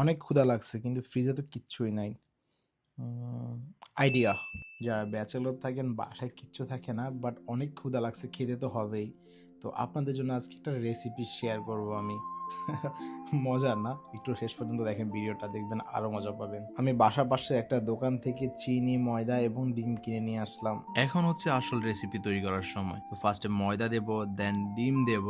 অনেক ক্ষুধা লাগছে কিন্তু ফ্রিজে তো কিচ্ছুই নাই। আইডিয়া, যারা ব্যাচেলর থাকেন বাসায় কিচ্ছু থাকে না, বাট অনেক ক্ষুধা লাগছে, খেতে তো হবেই। তো আপনাদের জন্য আজকে একটা রেসিপি শেয়ার করব আমি। মজার না, একটু শেষ পর্যন্ত দেখেন, ভিডিওটা দেখবেন আরো মজা পাবেন। আমি বাসার পাশে একটা দোকান থেকে চিনি, ময়দা এবং ডিম কিনে নিয়ে আসলাম। এখন হচ্ছে আসল রেসিপি তৈরি করার সময়। তো ফার্স্টে ময়দা দেব, দেন ডিম দেব,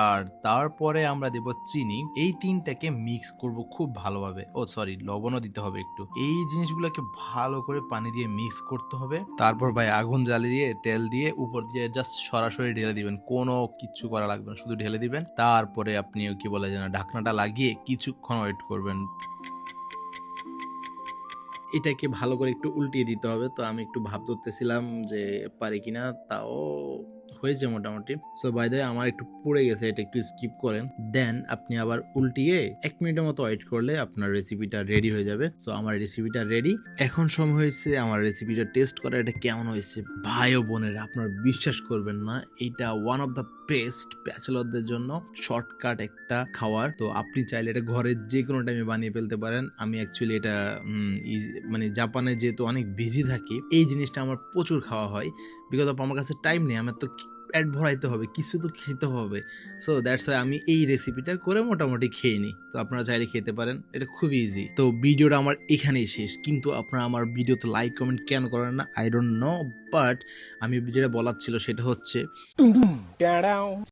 আর তারপরে আমরা দেব চিনি। এই তিনটাকে মিক্স করব খুব ভালোভাবে। ও সরি, লবণও দিতে হবে একটু। এই জিনিসগুলোকে ভালো করে পানি দিয়ে মিক্স করতে হবে। তারপর ভাই আগুন জ্বালিয়ে দিয়ে তেল দিয়ে উপর দিয়ে জাস্ট সরাসরি ঢেলে দিবেন, কোনো কিচ্ছু করা লাগবে না, শুধু ঢেলে দিবেন। তারপরে আপনি কি বলে যেন ঢাকনাটা লাগিয়ে কিছুক্ষণ ওয়েট করবেন। এটাকে ভালো করে একটু উল্টিয়ে দিতে হবে। তো আমি একটু ভাব ধরতেছিলাম যে পারি কিনা, তাও হয়েছে মোটামুটি। সো বাই দ্য ওয়ে আমার একটু পুড়ে গেছে, এটা একটু স্কিপ করেন। দেন আপনি আবার উল্টিয়ে 1 মিনিটের মতো ওয়েট করলে আপনার রেসিপিটা রেডি হয়ে যাবে। সো আমার রেসিপিটা রেডি। এখন সময় হয়েছে আমার রেসিপিটা টেস্ট করা, এটা কেমন হয়েছে। ভাই ও বোনেরা, আপনারা বিশ্বাস করবেন না, এটা ওয়ান অফ দ্য বেস্ট ব্যাচেলরদের জন্য শর্টকাট একটা খাবার। তো আপনি চাইলে এটা ঘরে যে কোনো টাইমে বানিয়ে ফেলতে পারেন। আমি অ্যাকচুয়ালি এটা মানে জাপানে যেহেতু অনেক বিজি থাকি, এই জিনিসটা আমার প্রচুর খাওয়া হয়। বিকজ অফ আমার কাছে টাইম নেই, আমার তো পেট ভরাইতে হবে, কিছু তো খেতে হবে। সো দ্যাটস ওয়াই আমি এই রেসিপিটা করে মোটামুটি খেয়ে নিই। তো আপনারা চাইলে খেতে পারেন, এটা খুব ইজি। তো ভিডিওটা আমার এখানেই শেষ, কিন্তু আপনারা আমার ভিডিওতে লাইক কমেন্ট কেন করেন না আই ডোন্ট নো, বাট আমি যেটা বলার ছিল সেটা হচ্ছে